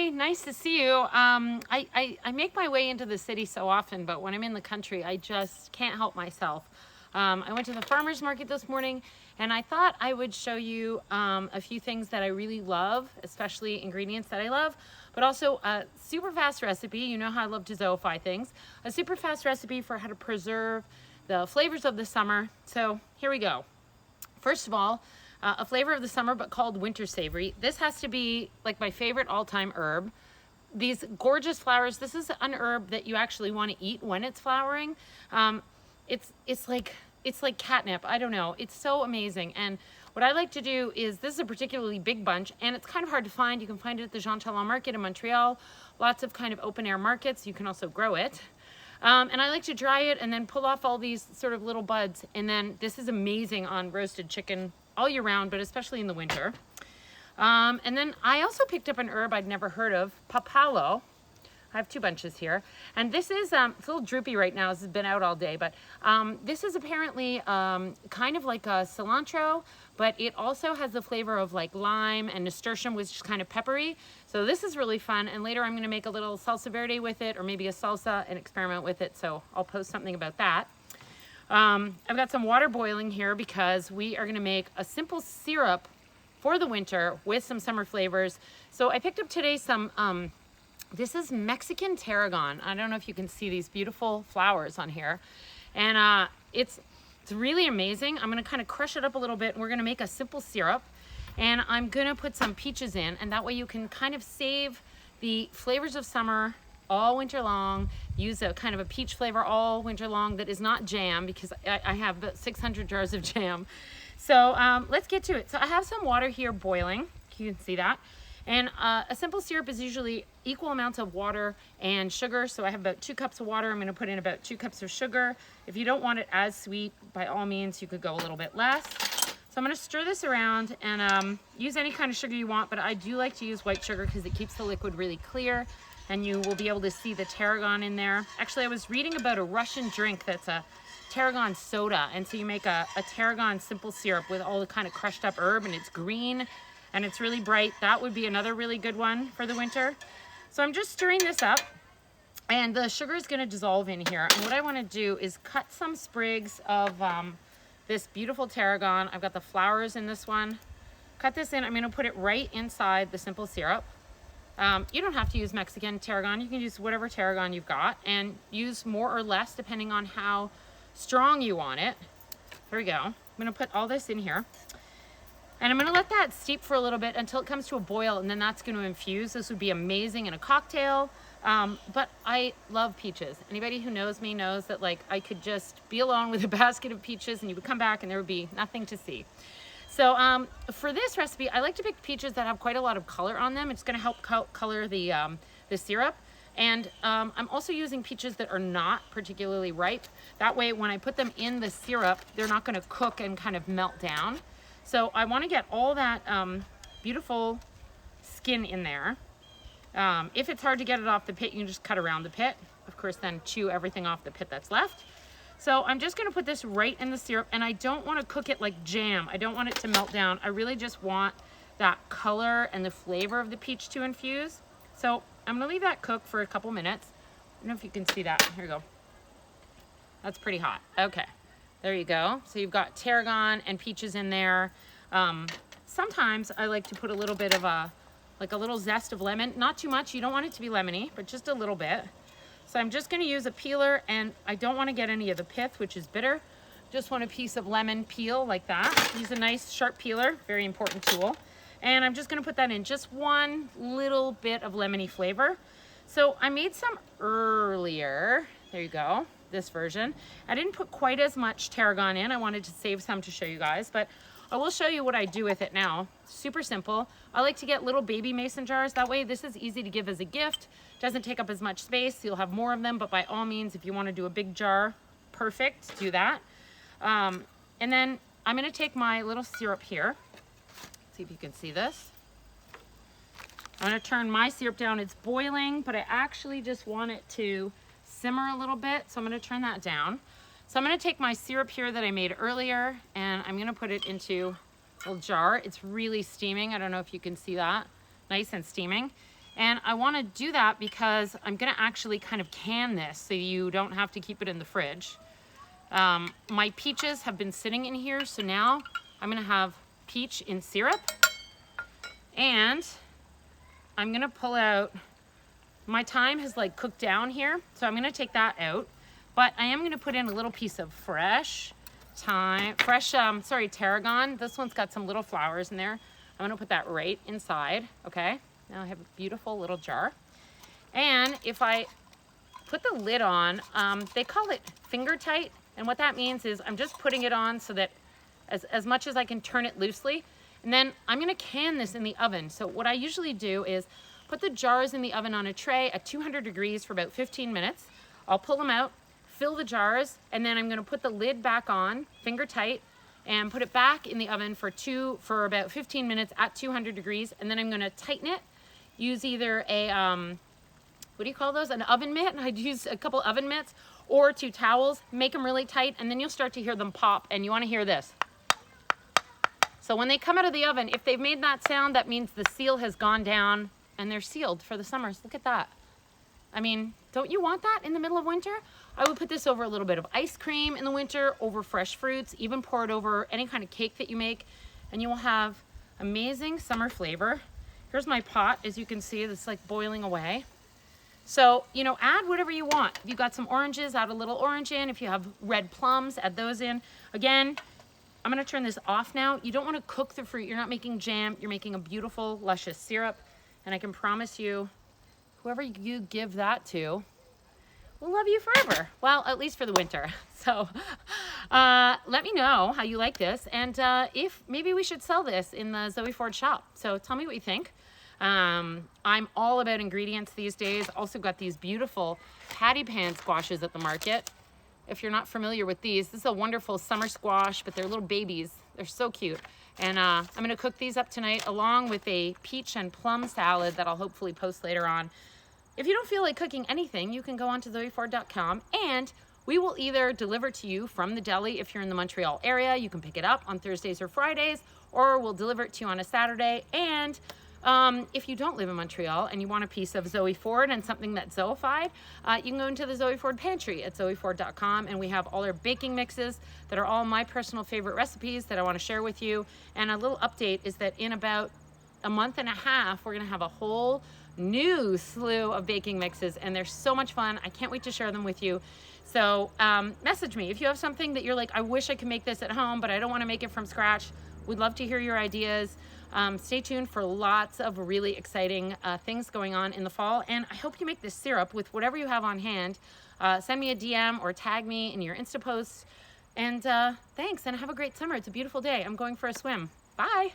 Hi, nice to see you. I make my way into the city so often, but when I'm in the country, I just can't help myself. I went to the farmer's market this morning, and I thought I would show you a few things that I really love, especially ingredients that I love, but also a super fast recipe. You know how I love to zoeify things. A super fast recipe for how to preserve the flavors of the summer. So here we go. First of all, a flavor of the summer, but called winter savory. This has to be like my favorite all-time herb. These gorgeous flowers. This is an herb that you actually want to eat when it's flowering. It's like catnip. I don't know. It's so amazing. And what I like to do is, this is a particularly big bunch, and it's kind of hard to find. You can find it at the Jean Talon market in Montreal. Lots of kind of open air markets. You can also grow it. And I like to dry it and then pull off all these sort of little buds. And then this is amazing on roasted chicken all year round, but especially in the winter. And then I also picked up an herb I'd never heard of, papalo. I have two bunches here. And this is, it's a little droopy right now. This has been out all day, but this is apparently kind of like a cilantro, but it also has the flavor of like lime and nasturtium, which is kind of peppery. So this is really fun. And later I'm gonna make a little salsa verde with it, or maybe a salsa, and experiment with it. So I'll post something about that. I've got some water boiling here because we are gonna make a simple syrup for the winter with some summer flavors. So I picked up today some, this is Mexican tarragon. I don't know if you can see these beautiful flowers on here. And it's really amazing. I'm gonna kind of crush it up a little bit, and we're gonna make a simple syrup. And I'm gonna put some peaches in, and that way you can kind of save the flavors of summer all winter long. Use a kind of a peach flavor all winter long that is not jam, because I have about 600 jars of jam. So let's get to it. So I have some water here boiling. You can see that. And a simple syrup is usually equal amounts of water and sugar. So I have about 2 cups of water. I'm gonna put in about 2 cups of sugar. If you don't want it as sweet, by all means, you could go a little bit less. So I'm gonna stir this around and use any kind of sugar you want, but I do like to use white sugar because it keeps the liquid really clear, and you will be able to see the tarragon in there. Actually, I was reading about a Russian drink that's a tarragon soda, and so you make a tarragon simple syrup with all the kind of crushed up herb, and it's green and it's really bright. That would be another really good one for the winter. So I'm just stirring this up, and the sugar is gonna dissolve in here. And what I wanna do is cut some sprigs of this beautiful tarragon. I've got the flowers in this one. Cut this in, I'm gonna put it right inside the simple syrup. You don't have to use Mexican tarragon. You can use whatever tarragon you've got, and use more or less depending on how strong you want it. There we go. I'm gonna put all this in here, and I'm gonna let that steep for a little bit until it comes to a boil, and then that's gonna infuse. This would be amazing in a cocktail, but I love peaches. Anybody who knows me knows that like I could just be alone with a basket of peaches, and you would come back and there would be nothing to see. So for this recipe, I like to pick peaches that have quite a lot of color on them. It's gonna help color the syrup. And I'm also using peaches that are not particularly ripe. That way, when I put them in the syrup, they're not gonna cook and kind of melt down. So I wanna get all that beautiful skin in there. If it's hard to get it off the pit, you can just cut around the pit. Of course, then chew everything off the pit that's left. So I'm just gonna put this right in the syrup, and I don't wanna cook it like jam. I don't want it to melt down. I really just want that color and the flavor of the peach to infuse. So I'm gonna leave that cook for a couple minutes. I don't know if you can see that. Here we go. That's pretty hot. Okay, there you go. So you've got tarragon and peaches in there. Sometimes I like to put a little bit of a little zest of lemon. Not too much, you don't want it to be lemony, but just a little bit. So I'm just gonna use a peeler, and I don't wanna get any of the pith, which is bitter. Just want a piece of lemon peel like that. Use a nice sharp peeler, very important tool. And I'm just gonna put that in, just one little bit of lemony flavor. So I made some earlier. There you go, this version. I didn't put quite as much tarragon in. I wanted to save some to show you guys, but I will show you what I do with it now. Super simple. I like to get little baby mason jars. That way this is easy to give as a gift. Doesn't take up as much space. You'll have more of them, but by all means, if you want to do a big jar, perfect, do that. And then I'm gonna take my little syrup here. See if you can see this. I'm gonna turn my syrup down. It's boiling, but I actually just want it to simmer a little bit. So I'm gonna turn that down. So I'm gonna take my syrup here that I made earlier, and I'm gonna put it into a little jar. It's really steaming. I don't know if you can see that. Nice and steaming. And I want to do that because I'm going to actually kind of can this so you don't have to keep it in the fridge. My peaches have been sitting in here, so now I'm going to have peach in syrup. And I'm going to pull out, my thyme has like cooked down here, so I'm going to take that out. But I am going to put in a little piece of fresh tarragon. This one's got some little flowers in there. I'm going to put that right inside, okay? Now I have a beautiful little jar. And if I put the lid on, they call it finger tight. And what that means is I'm just putting it on so that as much as I can turn it loosely. And then I'm gonna can this in the oven. So what I usually do is put the jars in the oven on a tray at 200 degrees for about 15 minutes. I'll pull them out, fill the jars, and then I'm gonna put the lid back on, finger tight, and put it back in the oven for about 15 minutes at 200 degrees. And then I'm gonna tighten it. Use either a, what do you call those? An oven mitt. I'd use a couple oven mitts or 2 towels, make them really tight, and then you'll start to hear them pop, and you wanna hear this. So when they come out of the oven, if they've made that sound, that means the seal has gone down and they're sealed for the summers. Look at that. I mean, don't you want that in the middle of winter? I would put this over a little bit of ice cream in the winter, over fresh fruits, even pour it over any kind of cake that you make, and you will have amazing summer flavor. Here's my pot, as you can see, that's like boiling away. So, you know, add whatever you want. If you got some oranges, add a little orange in. If you have red plums, add those in. Again, I'm gonna turn this off now. You don't wanna cook the fruit. You're not making jam, you're making a beautiful, luscious syrup. And I can promise you, whoever you give that to will love you forever. Well, at least for the winter. So let me know how you like this, and if maybe we should sell this in the Zoe Ford shop. So tell me what you think. I'm all about ingredients these days. Also got these beautiful patty pan squashes at the market. If you're not familiar with these, this is a wonderful summer squash, but they're little babies. They're so cute. And I'm gonna cook these up tonight along with a peach and plum salad that I'll hopefully post later on. If you don't feel like cooking anything, you can go on to zoeiford.com, and we will either deliver to you from the deli if you're in the Montreal area. You can pick it up on Thursdays or Fridays, or we'll deliver it to you on a Saturday. And if you don't live in Montreal and you want a piece of Zoe Ford and something that's Zoeified, you can go into the Zoe Ford pantry at zoeiford.com, and we have all our baking mixes that are all my personal favorite recipes that I want to share with you. And a little update is that in about a month and a half, we're going to have a whole new slew of baking mixes, and they're so much fun. I can't wait to share them with you. So message me if you have something that you're like, I wish I could make this at home, but I don't want to make it from scratch. We'd love to hear your ideas. Stay tuned for lots of really exciting things going on in the fall, and I hope you make this syrup with whatever you have on hand. Send me a DM or tag me in your Insta posts, and thanks, and have a great summer. It's a beautiful day. I'm going for a swim. Bye.